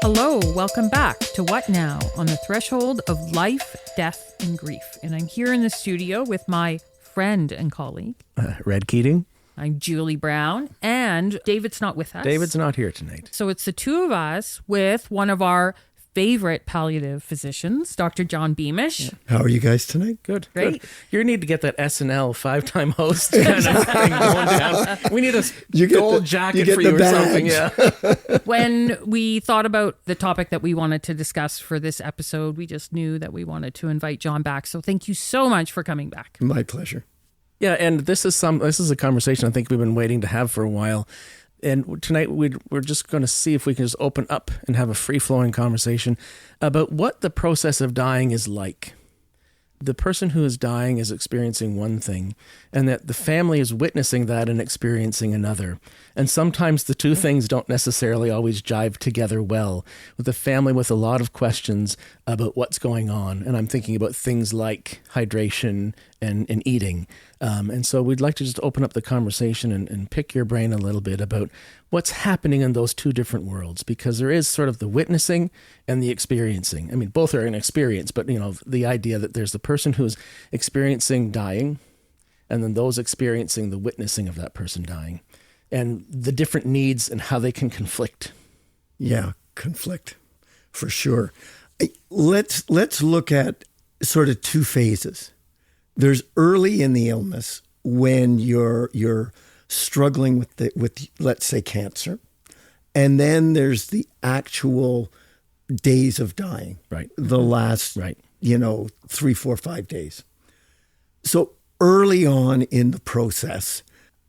Hello, welcome back to What Now on the threshold of life, death, and grief. And I'm here in the studio with my friend and colleague, Red Keating. I'm Julie Brown, and David's not with us. David's not here tonight. So it's the two of us with one of our favorite palliative physicians, Dr. John Beamish. How are you guys tonight? Good. Great. Good. You need to get that SNL 5-time host kind of thing going down. We need a gold jacket for you or something. Yeah. When we thought about the topic that we wanted to discuss for this episode, we just knew that we wanted to invite John back. So thank you so much for coming back. My pleasure. Yeah, and this is a conversation I think we've been waiting to have for a while. And tonight we're just going to see if we can just open up and have a free-flowing conversation about what the process of dying is like. The person who is dying is experiencing one thing, and that the family is witnessing that and experiencing another. And sometimes the two things don't necessarily always jive together well, with the family with a lot of questions about what's going on. And I'm thinking about things like hydration and eating. And so we'd like to just open up the conversation and pick your brain a little bit about what's happening in those two different worlds, because there is sort of the witnessing and the experiencing. I mean, both are an experience, but the idea that there's the person who's experiencing dying and then those experiencing the witnessing of that person dying and the different needs and how they can conflict. Yeah, conflict for sure. Let's look at sort of two phases. There's early in the illness when you're struggling with let's say cancer, and then there's the actual days of dying. Right. The last 3, 4, 5 days. So early on in the process,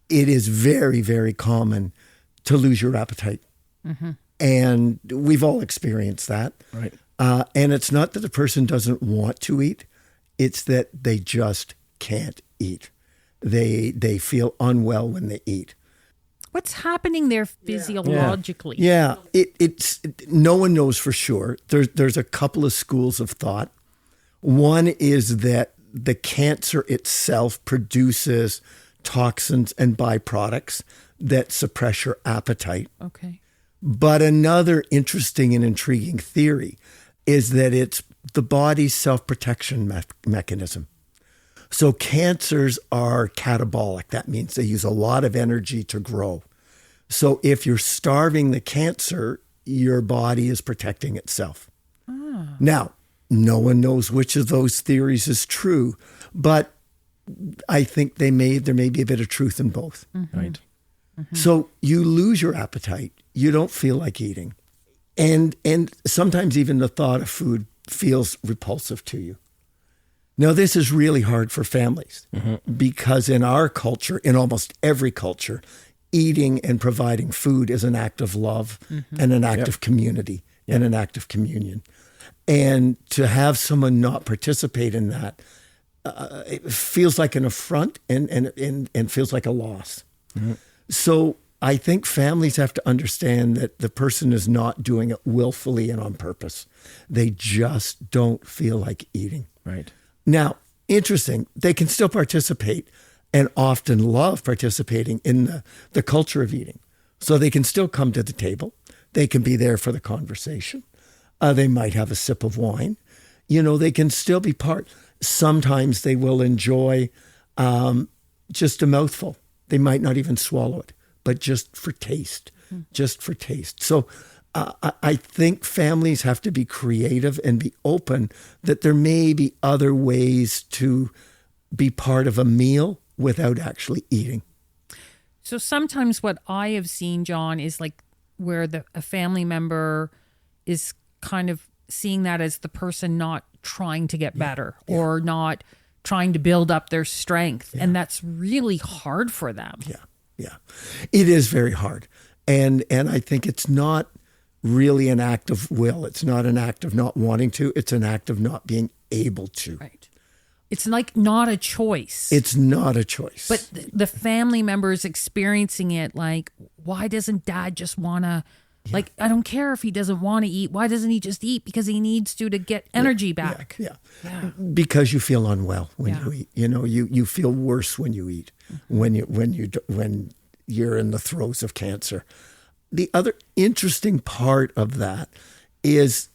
it is very, very common to lose your appetite. Mm-hmm. And we've all experienced that. Right. And it's not that the person doesn't want to eat. It's that they just can't eat. They feel unwell when they eat. What's happening there physiologically? Yeah, it's no one knows for sure. There's a couple of schools of thought. One is that the cancer itself produces toxins and byproducts that suppress your appetite. Okay. But another interesting and intriguing theory is that it's the body's self-protection mechanism. So cancers are catabolic. That means they use a lot of energy to grow. So if you're starving the cancer, your body is protecting itself. Ah. Now, no one knows which of those theories is true, but I think there may be a bit of truth in both. Mm-hmm. Right. Mm-hmm. So you lose your appetite. You don't feel like eating. And sometimes even the thought of food feels repulsive to you. Now, this is really hard for families because in our culture, in almost every culture, eating and providing food is an act of love and an act of community and an act of communion. And to have someone not participate in that, it feels like an affront and feels like a loss. Mm-hmm. So I think families have to understand that the person is not doing it willfully and on purpose. They just don't feel like eating. Right. Now, interesting, they can still participate and often love participating in the culture of eating. So they can still come to the table. They can be there for the conversation. They might have a sip of wine. They can still be part. Sometimes they will enjoy just a mouthful. They might not even swallow it, but just for taste, So I think families have to be creative and be open that there may be other ways to be part of a meal without actually eating. So sometimes what I have seen, John, is like where a family member is kind of seeing that as the person not trying to get better or not trying to build up their strength. Yeah. And that's really hard for them. Yeah. It is very hard. And I think it's not really an act of will. It's not an act of not wanting to. It's an act of not being able to. Right. It's like not a choice. It's not a choice. But the family members experiencing it, like, why doesn't dad just want to, like, I don't care if he doesn't want to eat. Why doesn't he just eat? Because he needs to get energy back. Yeah. Because you feel unwell when you eat. You feel worse when you eat, when you're in the throes of cancer. The other interesting part of that is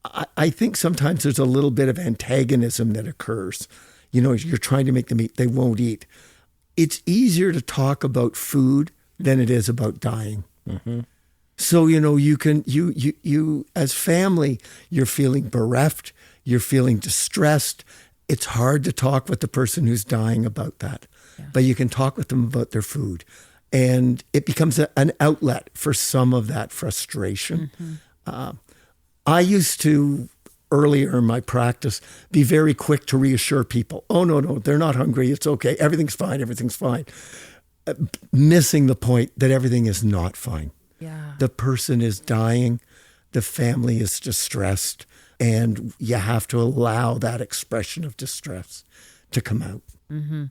I think sometimes there's a little bit of antagonism that occurs. You're trying to make them eat, they won't eat. It's easier to talk about food than it is about dying. Mm-hmm. So, you as family, you're feeling bereft, you're feeling distressed. It's hard to talk with the person who's dying about that, but you can talk with them about their food. And it becomes an outlet for some of that frustration. Mm-hmm. I used to, earlier in my practice, be very quick to reassure people. Oh, no, they're not hungry. It's okay. Everything's fine. Everything's fine. Missing the point that everything is not fine. Yeah. The person is dying. The family is distressed. And you have to allow that expression of distress to come out. Mm-hmm.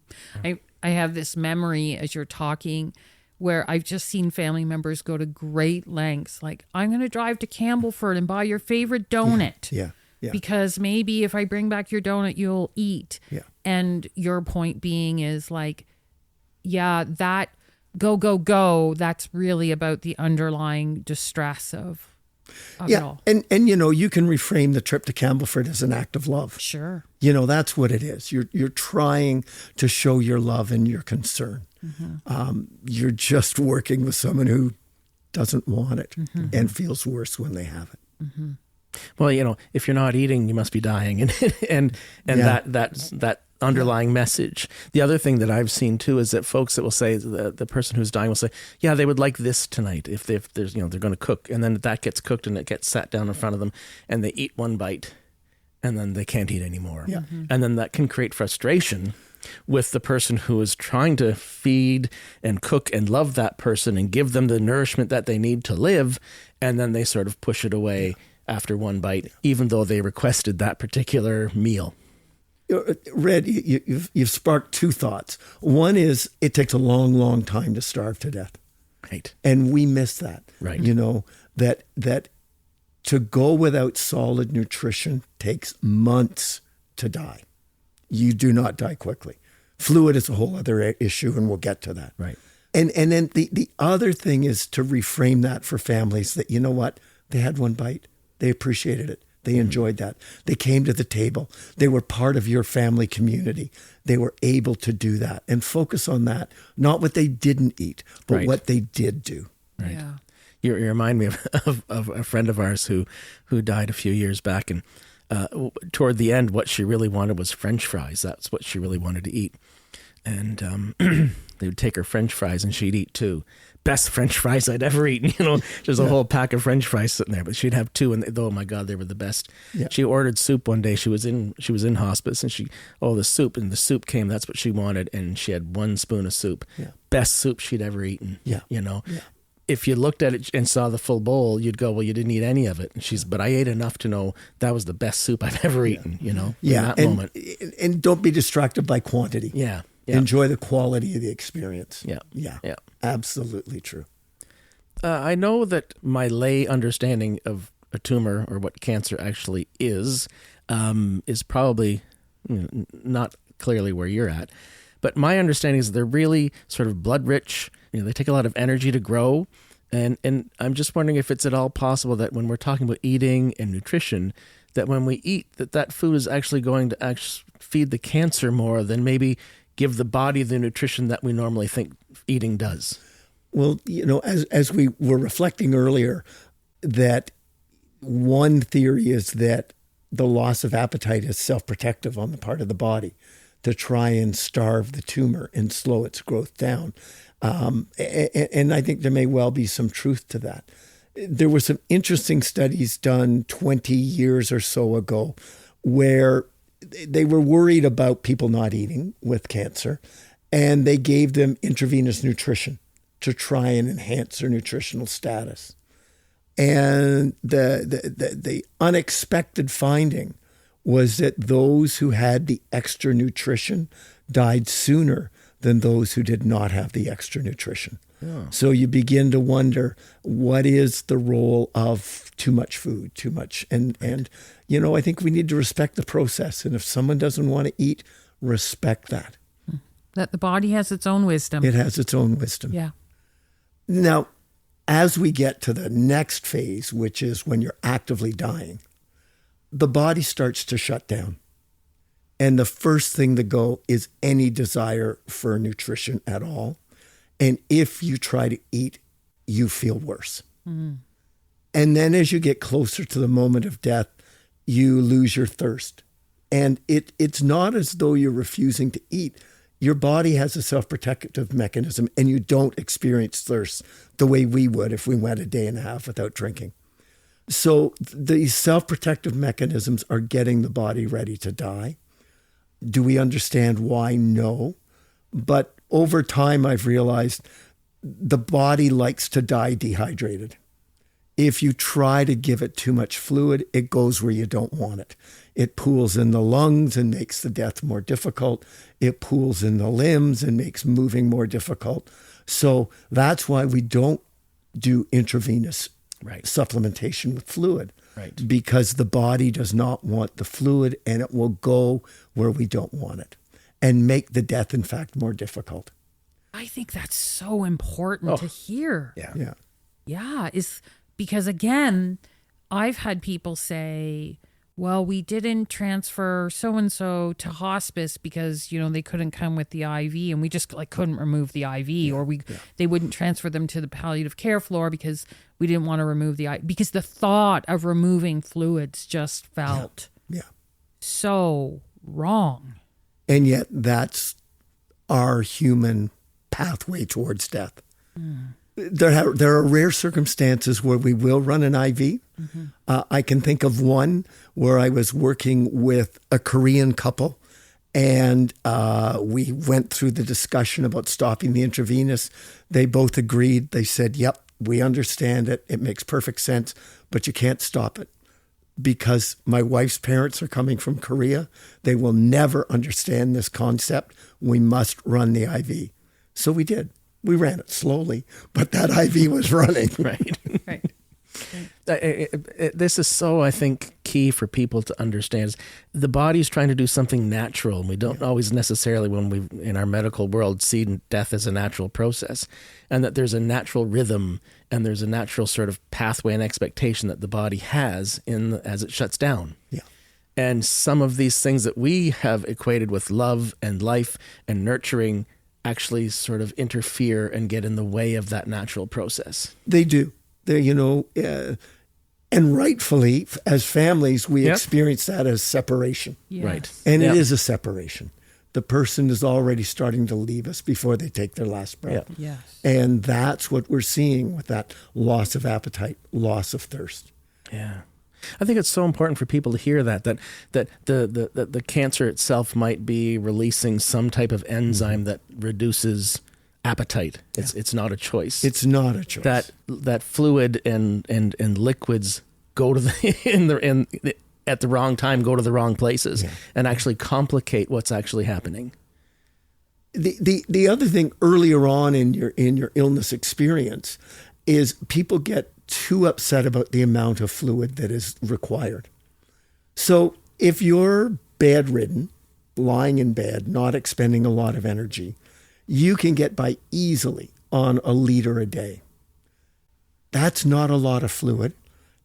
I have this memory as you're talking where I've just seen family members go to great lengths. Like, I'm going to drive to Campbellford and buy your favorite donut. Yeah. Because maybe if I bring back your donut, you'll eat. Yeah. And your point being is like, yeah, that go, that's really about the underlying distress of it all. And you can reframe the trip to Campbellford as an act of love. Sure. That's what it is. You're trying to show your love and your concern. Mm-hmm. You're just working with someone who doesn't want it and feels worse when they have it. Mm-hmm. Well, if you're not eating, you must be dying, and that underlying message. The other thing that I've seen too is that folks that will say the person who's dying will say, yeah, they would like this tonight if there's they're going to cook, and then that gets cooked and it gets sat down in front of them, and they eat one bite, and then they can't eat anymore, and then that can create frustration with the person who is trying to feed and cook and love that person and give them the nourishment that they need to live, and then they sort of push it away after one bite, even though they requested that particular meal. Red, you've sparked two thoughts. One is it takes a long, long time to starve to death. Right. And we miss that. Right. That to go without solid nutrition takes months to die. You do not die quickly. Fluid is a whole other issue, and we'll get to that. Right. And then the other thing is to reframe that for families that, you know what, they had one bite. They appreciated it. They enjoyed that. They came to the table. They were part of your family community. They were able to do that and focus on that, not what they didn't eat, but what they did do. Right. Yeah. You remind me of a friend of ours who died a few years back, and toward the end, what she really wanted was French fries. That's what she really wanted to eat. And they would take her French fries and she'd eat two. Best French fries I'd ever eaten. There's a whole pack of French fries sitting there, but she'd have two, and oh my God, they were the best. Yeah. She ordered soup one day. She was in hospice, and the soup came. That's what she wanted, and she had one spoon of soup. Yeah. Best soup she'd ever eaten. Yeah. Yeah. If you looked at it and saw the full bowl, you'd go, well, you didn't eat any of it. And but I ate enough to know that was the best soup I've ever eaten. In that moment. And don't be distracted by quantity. Yeah. Enjoy the quality of the experience. Yeah. Absolutely true. I know that my lay understanding of a tumor, or what cancer actually is probably not clearly where you're at. But my understanding is they're really sort of blood rich. They take a lot of energy to grow. And I'm just wondering if it's at all possible that when we're talking about eating and nutrition, that when we eat, that food is actually going to feed the cancer more than maybe give the body the nutrition that we normally think eating does. Well, as we were reflecting earlier, that one theory is that the loss of appetite is self-protective on the part of the body to try and starve the tumor and slow its growth down. And I think there may well be some truth to that. There were some interesting studies done 20 years or so ago where they were worried about people not eating with cancer, and they gave them intravenous nutrition to try and enhance their nutritional status. And the unexpected finding was that those who had the extra nutrition died sooner than those who did not have the extra nutrition. Yeah. So you begin to wonder, what is the role of too much food, too much? And I think we need to respect the process. And if someone doesn't want to eat, respect that. That the body has its own wisdom. It has its own wisdom. Yeah. Now, As we get to the next phase, which is when you're actively dying, the body starts to shut down. And the first thing to go is any desire for nutrition at all. And if you try to eat, you feel worse. And then as you get closer to the moment of death, you lose your thirst. And it's not as though you're refusing to eat. Your body has a self-protective mechanism, and you don't experience thirst the way we would if we went a day and a half without drinking. So these self-protective mechanisms are getting the body ready to die. Do we understand why? No. But over time, I've realized the body likes to die dehydrated. If you try to give it too much fluid, it goes where you don't want it. It pools in the lungs and makes the death more difficult. It pools in the limbs and makes moving more difficult. So that's why we don't do intravenous supplementation with fluid. Right. Because the body does not want the fluid, and it will go where we don't want it and make the death, in fact, more difficult. I think that's so important to hear. Yeah. Yeah, is because again, I've had people say, well, we didn't transfer so-and-so to hospice because, they couldn't come with the IV, and we just couldn't remove the IV, or they wouldn't transfer them to the palliative care floor because we didn't want to remove the IV, because the thought of removing fluids just felt so wrong. And yet that's our human pathway towards death. There are rare circumstances where we will run an IV. I can think of one where I was working with a Korean couple, and we went through the discussion about stopping the intravenous. They both agreed. They said, yep, we understand it. It makes perfect sense, but you can't stop it because my wife's parents are coming from Korea. They will never understand this concept. We must run the IV. So we did. We ran it slowly, but that IV was running. Right. Right. This is so, I think, key for people to understand. The body's trying to do something natural, and we don't always necessarily, when we in our medical world, see death as a natural process, and that there's a natural rhythm and there's a natural sort of pathway and expectation that the body has as it shuts down. Yeah. And some of these things that we have equated with love and life and nurturing actually sort of interfere and get in the way of that natural process. They do. And rightfully, as families, we experience that as separation. Yes. Right. And it is a separation. The person is already starting to leave us before they take their last breath. Yes. And that's what we're seeing with that loss of appetite, loss of thirst. Yeah. I think it's so important for people to hear that the cancer itself might be releasing some type of enzyme that reduces appetite. It's not a choice. It's not a choice. That fluid and liquids go to at the wrong time, go to the wrong places and actually complicate what's actually happening. The other thing earlier on in your illness experience is people get too upset about the amount of fluid that is required. So if you're bedridden, lying in bed, not expending a lot of energy, you can get by easily on a liter a day. That's not a lot of fluid.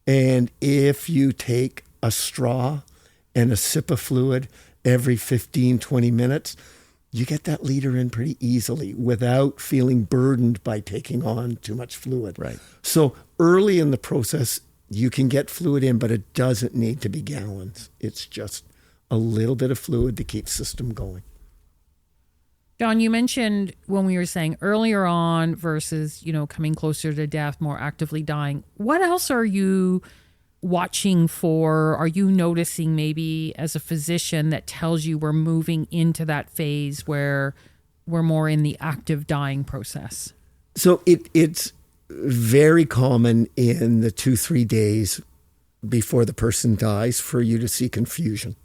And if you take a straw and a sip of fluid every 15, 20 minutes, you get that liter in pretty easily without feeling burdened by taking on too much fluid. Right. So early in the process, you can get fluid in, but it doesn't need to be gallons. It's just a little bit of fluid to keep the system going. John, you mentioned when we were saying earlier on versus, coming closer to death, more actively dying. What else are you watching for? Are you noticing maybe as a physician that tells you we're moving into that phase where we're more in the active dying process? So it's very common in the 2-3 days before the person dies for you to see confusion.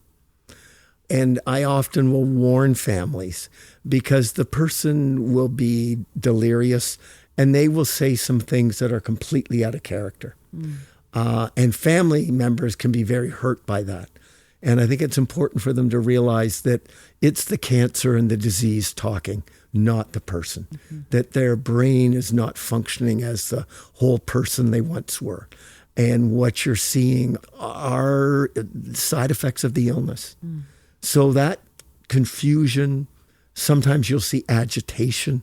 And I often will warn families because the person will be delirious and they will say some things that are completely out of character. And family members can be very hurt by that. And I think it's important for them to realize that it's the cancer and the disease talking, not the person, that their brain is not functioning as the whole person they once were. And what you're seeing are side effects of the illness. So that confusion, sometimes you'll see agitation.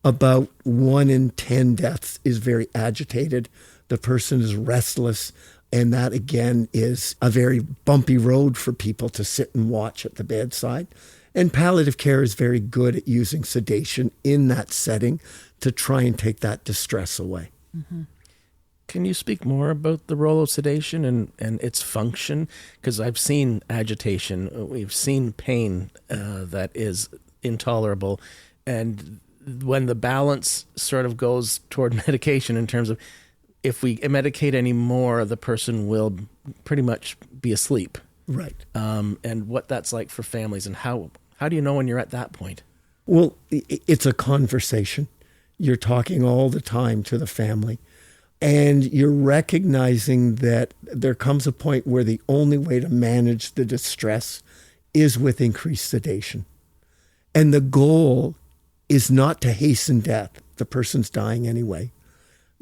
About 1 in 10 deaths is very agitated. The person is restless. And that, again, is a very bumpy road for people to sit and watch at the bedside. And palliative care is very good at using sedation in that setting to try and take that distress away. Can you speak more about the role of sedation and its function? Because I've seen agitation, we've seen pain that is intolerable. And when the balance sort of goes toward medication in terms of if we medicate any more, the person will pretty much be asleep. Right. And what that's like for families and how do you know when you're at that point? Well, it's a conversation. You're talking all the time to the family. And you're recognizing that there comes a point where the only way to manage the distress is with increased sedation. And the goal is not to hasten death. The person's dying anyway.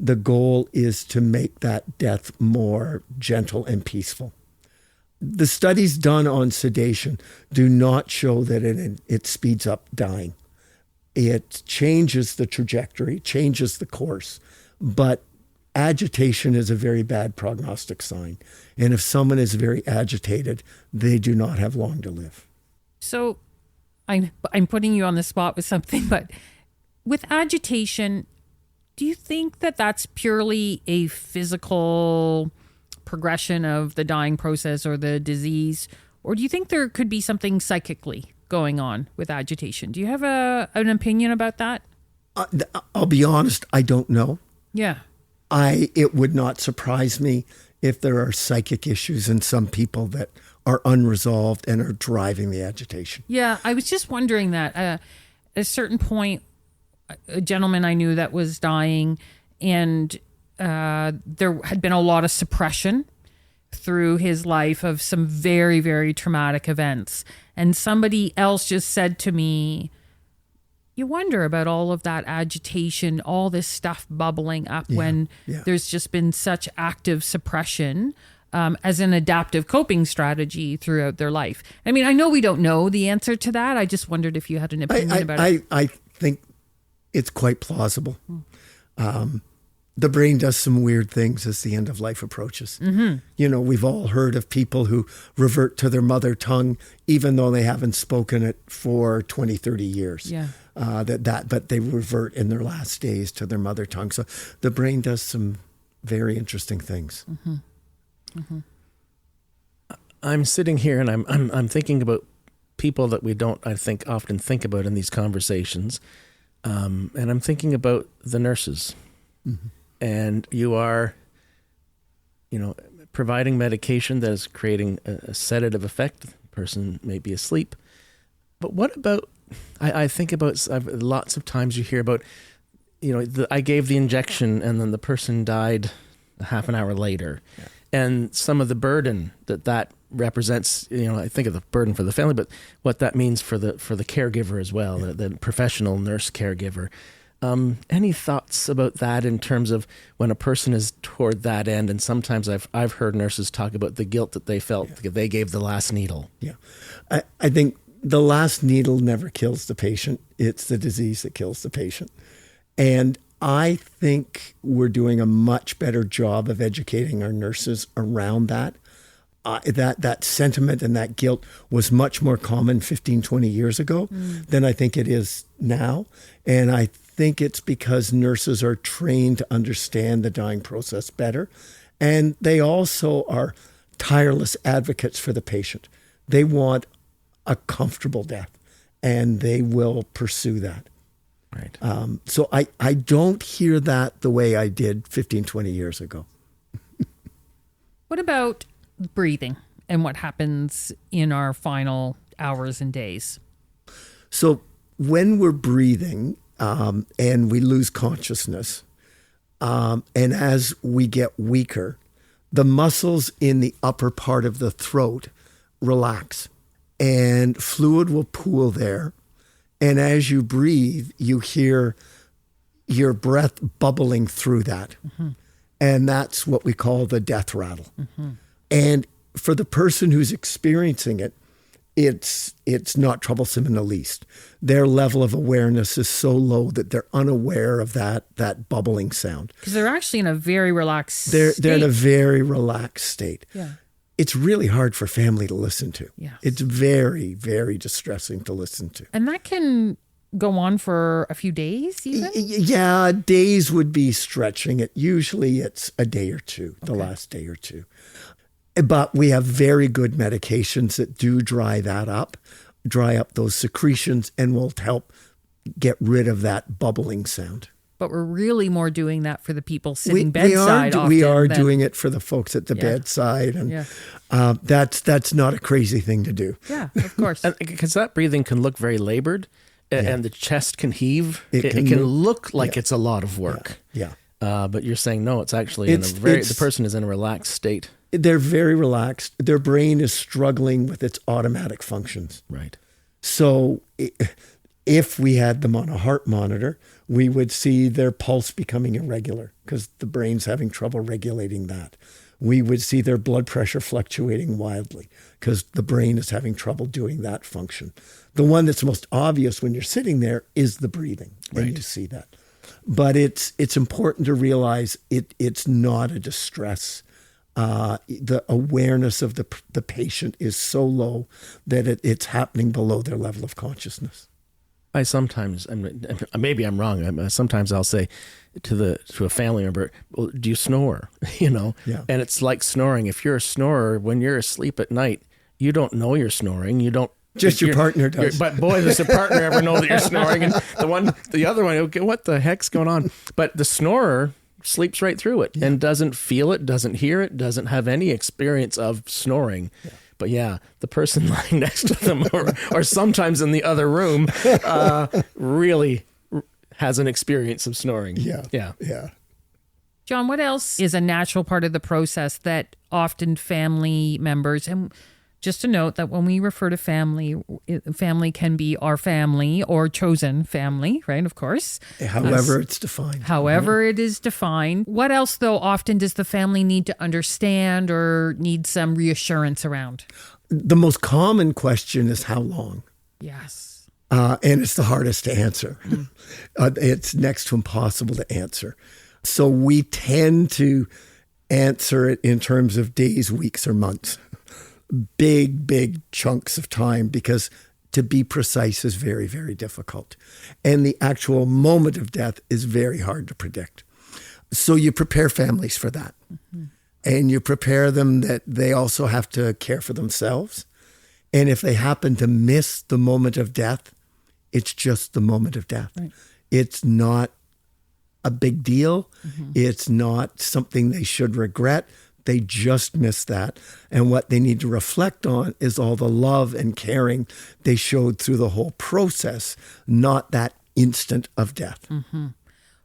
The goal is to make that death more gentle and peaceful. The studies done on sedation do not show that it speeds up dying. It changes the trajectory, changes the course, but agitation is a very bad prognostic sign. And if someone is very agitated, they do not have long to live. So I'm putting you on the spot with something, but with agitation, do you think that that's purely a physical progression of the dying process or the disease? Or do you think there could be something psychically going on with agitation? Do you have an opinion about that? I'll be honest, I don't know. Yeah. It would not surprise me if there are psychic issues in some people that are unresolved and are driving the agitation. Yeah, I was just wondering that. At a certain point, a gentleman I knew that was dying, and there had been a lot of suppression through his life of some very, very traumatic events. And somebody else just said to me, you wonder about all of that agitation, all this stuff bubbling up when there's just been such active suppression as an adaptive coping strategy throughout their life. I mean, I know we don't know the answer to that. I just wondered if you had an opinion about it. I think it's quite plausible. The brain does some weird things as the end of life approaches. You know, we've all heard of people who revert to their mother tongue, even though they haven't spoken it for 20, 30 years. Yeah. But they revert in their last days to their mother tongue. So the brain does some very interesting things. I'm sitting here and I'm thinking about people that we don't, I think, often think about in these conversations. And I'm thinking about the nurses. And you are, providing medication that is creating a sedative effect. The person may be asleep. But what about, I think about, lots of times you hear about, I gave the injection and then the person died a half an hour later. Yeah. And some of the burden that represents, I think of the burden for the family, but what that means for the caregiver as well, the professional nurse caregiver. Any thoughts about that in terms of when a person is toward that end? And sometimes I've heard nurses talk about the guilt that they felt because they gave the last needle. Yeah. I think the last needle never kills the patient. It's the disease that kills the patient. And I think we're doing a much better job of educating our nurses around that. That sentiment and that guilt was much more common 15, 20 years ago than I think it is now. And I think it's because nurses are trained to understand the dying process better. And they also are tireless advocates for the patient. They want a comfortable death, and they will pursue that. Right. So I don't hear that the way I did 15, 20 years ago. What about breathing and what happens in our final hours and days? So when we're breathing and we lose consciousness, and as we get weaker, the muscles in the upper part of the throat relax, and fluid will pool there. And as you breathe, you hear your breath bubbling through that. Mm-hmm. And that's what we call the death rattle. Mm-hmm. And for the person who's experiencing it, it's not troublesome in the least. Their level of awareness is so low that they're unaware of that bubbling sound. Because they're actually in a very relaxed They're in a state. very relaxed state. Yeah. It's really hard for family to listen to. Yes. It's very, very distressing to listen to. And that can go on for a few days even? Yeah, days would be stretching it. Usually it's a day or two, the last day or two. But we have very good medications that do dry up those secretions, and will help get rid of that bubbling sound. But we're really more doing that for the people sitting bedside. We are often doing it for the folks at the bedside, and that's not a crazy thing to do. Yeah, of course. Because that breathing can look very labored, and the chest can heave. It can look like it's a lot of work. Yeah. But you're saying no, it's actually the person is in a relaxed state. They're very relaxed. Their brain is struggling with its automatic functions. Right. So if we had them on a heart monitor, we would see their pulse becoming irregular because the brain's having trouble regulating that. We would see their blood pressure fluctuating wildly because the brain is having trouble doing that function. The one that's most obvious when you're sitting there is the breathing, and you see that. But it's important to realize it's not a distress. The awareness of the patient is so low that it's happening below their level of consciousness. I sometimes, maybe I'm wrong. Sometimes I'll say to a family member, "Well, do you snore?" Yeah. And it's like snoring. If you're a snorer, when you're asleep at night, you don't know you're snoring. You don't. Just your partner does. But boy, does a partner ever know that you're snoring? And the other one, okay, what the heck's going on? But the snorer sleeps right through it and doesn't feel it, doesn't hear it, doesn't have any experience of snoring. Yeah. But the person lying next to them or sometimes in the other room really has an experience of snoring. Yeah. John, what else is a natural part of the process that often family members, and just to note that when we refer to family can be our family or chosen family, right? Of course. However it's defined. However it is defined. What else, though, often does the family need to understand or need some reassurance around? The most common question is how long? Yes. And it's the hardest to answer. It's next to impossible to answer. So we tend to answer it in terms of days, weeks, or months. Big chunks of time, because to be precise is very, very difficult. And the actual moment of death is very hard to predict. So you prepare families for that. Mm-hmm. And you prepare them that they also have to care for themselves. And if they happen to miss the moment of death, it's just the moment of death. Right. It's not a big deal. Mm-hmm. It's not something they should regret. They just miss that. And what they need to reflect on is all the love and caring they showed through the whole process, not that instant of death. Mm-hmm.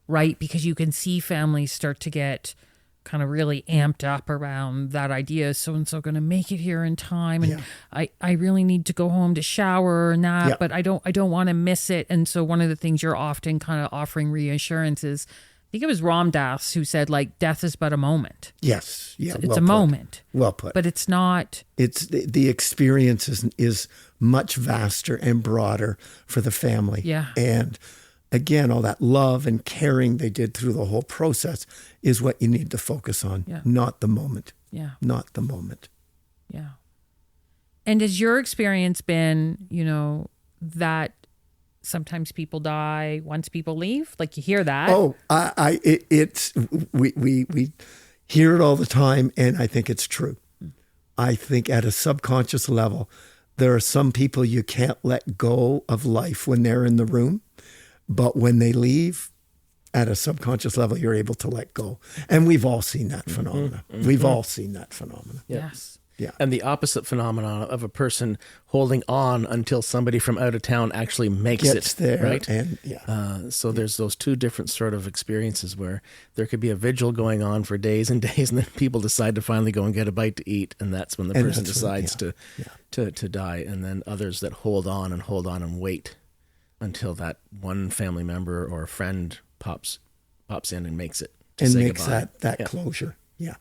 Right, because you can see families start to get kind of really amped up around that idea. So-and-so going to make it here in time. And I really need to go home to shower and that, but I don't want to miss it. And so one of the things you're often kind of offering reassurance is, I think it was Ram Dass who said, like, death is but a moment. Yes. Yeah. It's a moment. Well put. But it's not. It's the experience is much vaster and broader for the family. Yeah. And again, all that love and caring they did through the whole process is what you need to focus on, not the moment. Yeah. Not the moment. Yeah. And has your experience been, that sometimes people die once people leave? Like, you hear that? Oh, we hear it all the time, and I think it's true. I think at a subconscious level, there are some people you can't let go of life when they're in the room, but when they leave, at a subconscious level, you're able to let go. And we've all seen that phenomena. Mm-hmm. We've all seen that phenomena. Yes. Yeah. And the opposite phenomenon of a person holding on until somebody from out of town actually makes Gets it there, right. and So there's those two different sort of experiences where there could be a vigil going on for days and days, and then people decide to finally go and get a bite to eat, and that's when the person decides to die. And then others that hold on and wait until that one family member or a friend pops in and makes it to and say makes goodbye. that closure. Yeah.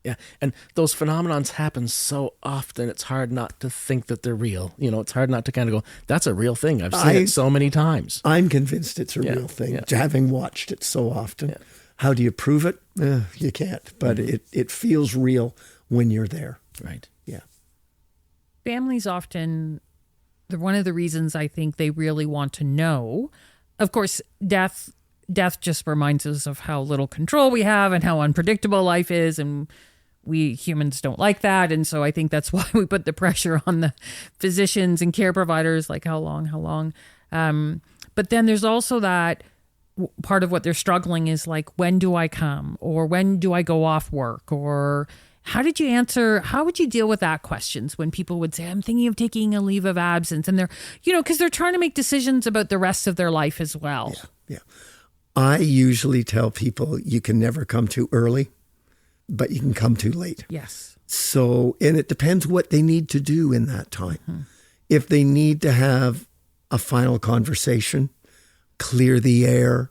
Yeah, and those phenomenons happen so often, it's hard not to think that they're real. It's hard not to kind of go, that's a real thing. I've seen it so many times. I'm convinced it's a real thing, having watched it so often. Yeah. How do you prove it? You can't, but it feels real when you're there. Right. Yeah. Families often, one of the reasons I think they really want to know, of course, death just reminds us of how little control we have and how unpredictable life is, and we humans don't like that. And so I think that's why we put the pressure on the physicians and care providers, like how long. But then there's also that part of what they're struggling is like, when do I come? Or when do I go off work? Or how would you deal with that questions when people would say, I'm thinking of taking a leave of absence, and they're, because they're trying to make decisions about the rest of their life as well. Yeah. I usually tell people you can never come too early, but you can come too late. Yes. So, and it depends what they need to do in that time. Mm-hmm. If they need to have a final conversation, clear the air,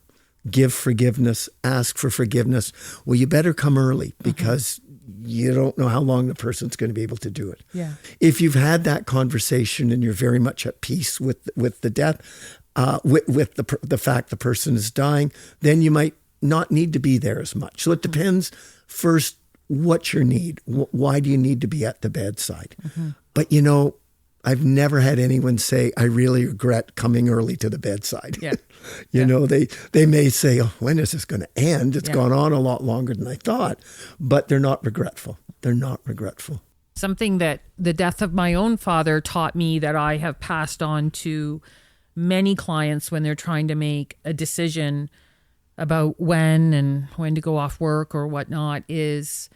give forgiveness, ask for forgiveness, well, you better come early because you don't know how long the person's going to be able to do it. Yeah. If you've had that conversation and you're very much at peace with the death, with the fact the person is dying, then you might not need to be there as much. So it depends first, what's your need? Why do you need to be at the bedside? Mm-hmm. But I've never had anyone say, I really regret coming early to the bedside. Yeah. They may say, oh, when is this going to end? It's gone on a lot longer than I thought, but they're not regretful. Something that the death of my own father taught me that I have passed on to many clients when they're trying to make a decision about when to go off work or whatnot is,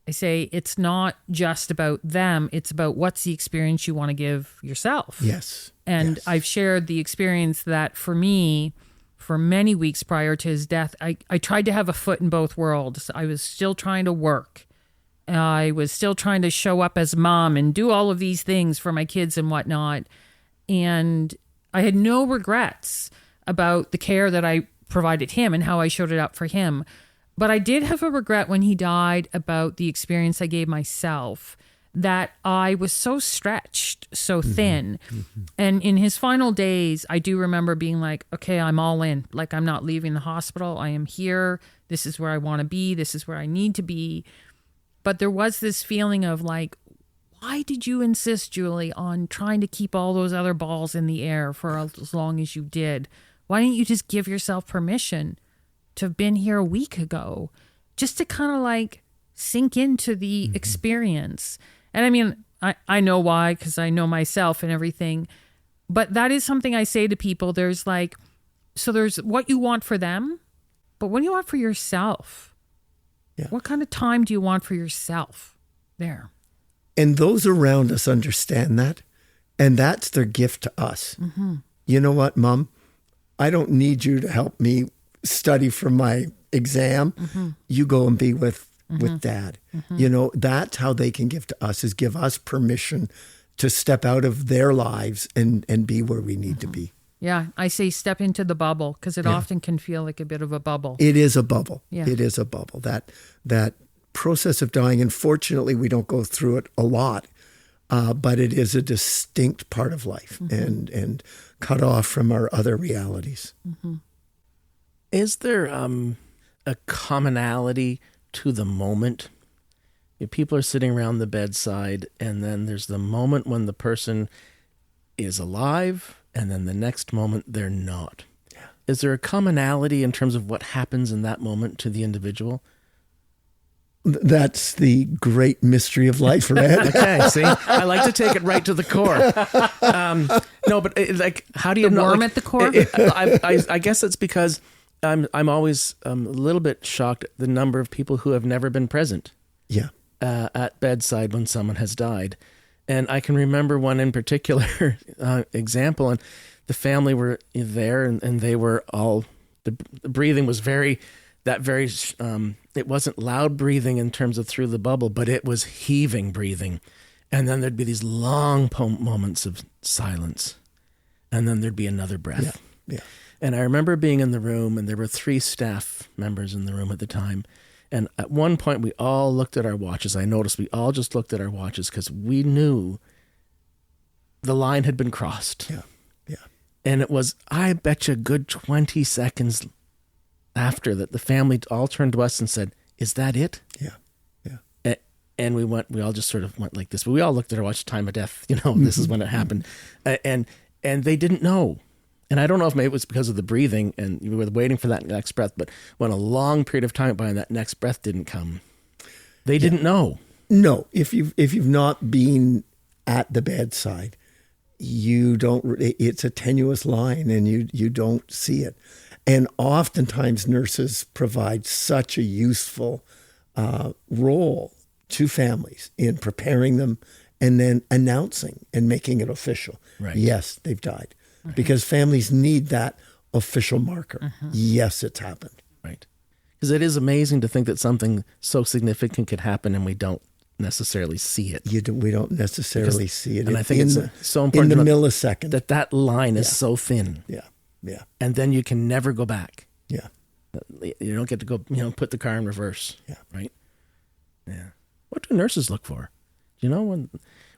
I say, it's not just about them. It's about what's the experience you want to give yourself. Yes. And I've shared the experience that for me, for many weeks prior to his death, I tried to have a foot in both worlds. I was still trying to work. I was still trying to show up as mom and do all of these things for my kids and whatnot. And I had no regrets about the care that I provided him and how I showed it up for him. But I did have a regret when he died about the experience I gave myself, that I was so stretched, so thin. Mm-hmm. And in his final days, I do remember being like, okay, I'm all in. Like, I'm not leaving the hospital. I am here. This is where I want to be. This is where I need to be. But there was this feeling of like, why did you insist, Julie, on trying to keep all those other balls in the air for as long as you did? Why didn't you just give yourself permission to have been here a week ago, just to kind of like sink into the experience? And I mean, I know why, because I know myself and everything, but that is something I say to people. There's what you want for them, but what do you want for yourself? Yeah. What kind of time do you want for yourself there? And those around us understand that, and that's their gift to us. Mm-hmm. You know what, Mom? I don't need you to help me study for my exam. Mm-hmm. You go and be with Dad. Mm-hmm. That's how they can give to us, is give us permission to step out of their lives and be where we need to be. Yeah, I say step into the bubble, because it often can feel like a bit of a bubble. It is a bubble. Yeah. It is a bubble. That process of dying, unfortunately, we don't go through it a lot, but it is a distinct part of life and cut off from our other realities. Mm-hmm. Is there a commonality to the moment? People are sitting around the bedside, and then there's the moment when the person is alive, and then the next moment they're not. Yeah. Is there a commonality in terms of what happens in that moment to the individual? That's the great mystery of life, right? Okay, see? I like to take it right to the core. No, but how do you know? Worm at the core? I guess it's because I'm always a little bit shocked at the number of people who have never been present. Yeah. at bedside when someone has died. And I can remember one in particular example, and the family were there, and they were all, the breathing was it wasn't loud breathing in terms of through the bubble, but it was heaving breathing. And then there'd be these long moments of silence. And then there'd be another breath. Yeah. And I remember being in the room, and there were 3 staff members in the room at the time. And at one point, we all looked at our watches. I noticed we all just looked at our watches because we knew the line had been crossed. Yeah. And it was, I bet you, a good 20 seconds after that, the family all turned to us and said, "Is that it?" Yeah. And we all just sort of went like this. But we all looked at our watch, time of death. This is when it happened. And they didn't know. And I don't know if maybe it was because of the breathing and we were waiting for that next breath, but when a long period of time went by and that next breath didn't come, they didn't know. No, if you've not been at the bedside, you don't. It's a tenuous line, and you don't see it. And oftentimes, nurses provide such a useful role to families in preparing them and then announcing and making it official. Right. Yes, they've died. Because families need that official marker. Yes, it's happened. Right. Because it is amazing to think that something so significant could happen and we don't necessarily see it. We don't necessarily see it. And I think it's so important in the millisecond. that line is so thin. Yeah. And then you can never go back. Yeah. You don't get to go, put the car in reverse. Yeah. Right? Yeah. What do nurses look for? When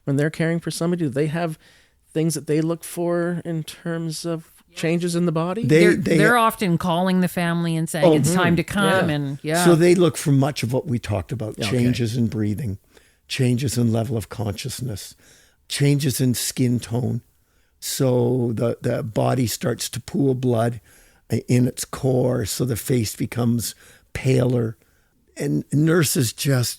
they're caring for somebody, do they have things that they look for in terms of changes in the body? They're often calling the family and saying it's time to come. So they look for much of what we talked about: changes in breathing, changes in level of consciousness, changes in skin tone. So the body starts to pool blood in its core, so the face becomes paler. And nurses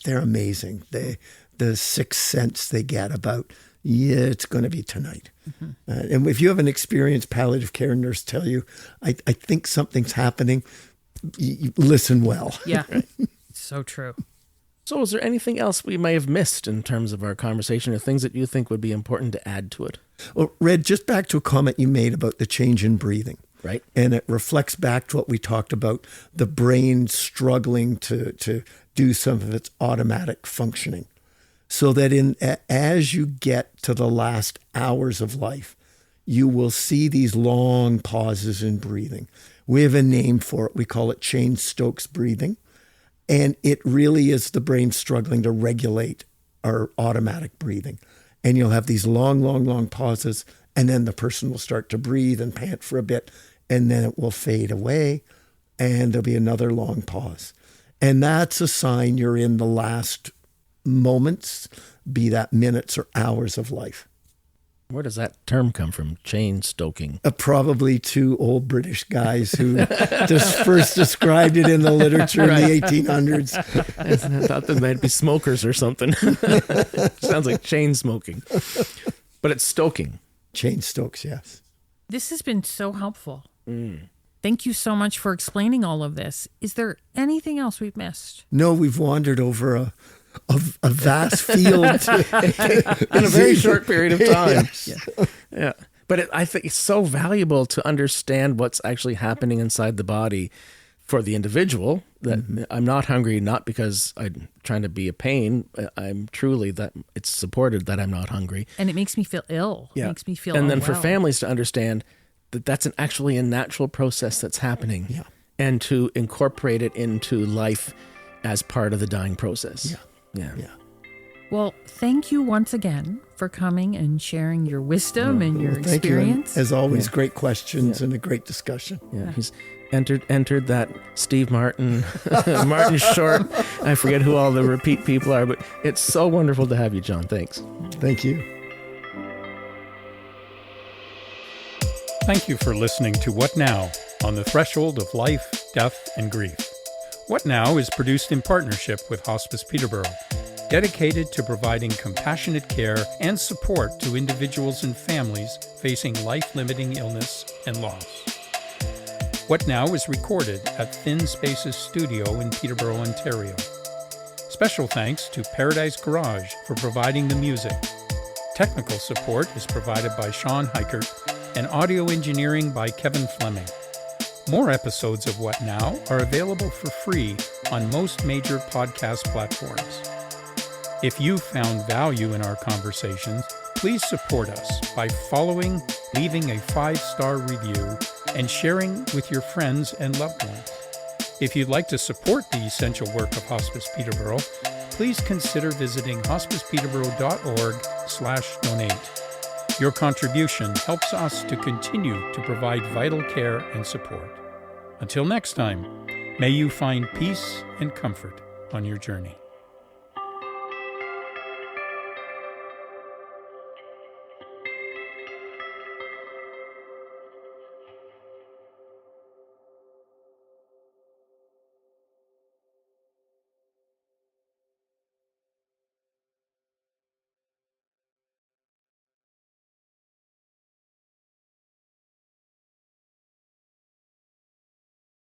they're amazing. The sixth sense they get about, it's going to be tonight. And if you have an experienced palliative care nurse tell you, I think something's happening, you listen well. Yeah, so true. So is there anything else we may have missed in terms of our conversation, or things that you think would be important to add to it? Well, Red, just back to a comment you made about the change in breathing. Right. And it reflects back to what we talked about, the brain struggling to do some of its automatic functioning. So that as you get to the last hours of life, you will see these long pauses in breathing. We have a name for it. We call it Cheyne-Stokes breathing. And it really is the brain struggling to regulate our automatic breathing. And you'll have these long pauses, and then the person will start to breathe and pant for a bit, and then it will fade away, and there'll be another long pause. And that's a sign you're in the last moments, be that minutes or hours of life. Where does that term come from? Chain-stoking? Probably 2 old British guys who just first described it in the literature in the 1800s. I thought they might be smokers or something. Sounds like chain smoking. But it's stoking. Cheyne-Stokes, yes. This has been so helpful. Thank you so much for explaining all of this. Is there anything else we've missed? No, we've wandered over a vast field in a very short period of time. Yes. Yeah. But I think it's so valuable to understand what's actually happening inside the body for the individual, that I'm not hungry, not because I'm trying to be a pain. I'm truly that it's supported that I'm not hungry. And it makes me feel ill. Yeah. It makes me feel And then unwell. for families to understand that that's actually a natural process that's happening. Yeah. And to incorporate it into life as part of the dying process. Yeah. Well, thank you once again for coming and sharing your wisdom and your Thank experience. you. And as always, great questions and a great discussion. Yeah, he's entered that Steve Martin, Martin Short. I forget who all the repeat people are, but it's so wonderful to have you, John. Thanks. Thank you. Thank you for listening to What Now? On the Threshold of Life, Death, and Grief. What Now is produced in partnership with Hospice Peterborough, dedicated to providing compassionate care and support to individuals and families facing life-limiting illness and loss. What Now is recorded at Thin Spaces Studio in Peterborough, Ontario. Special thanks to Paradise Garage for providing the music. Technical support is provided by Sean Heichert and audio engineering by Kevin Fleming. More episodes of What Now are available for free on most major podcast platforms. If you found value in our conversations, please support us by following, leaving a 5-star review, and sharing with your friends and loved ones. If you'd like to support the essential work of Hospice Peterborough, please consider visiting hospicepeterborough.org/donate. Your contribution helps us to continue to provide vital care and support. Until next time, may you find peace and comfort on your journey.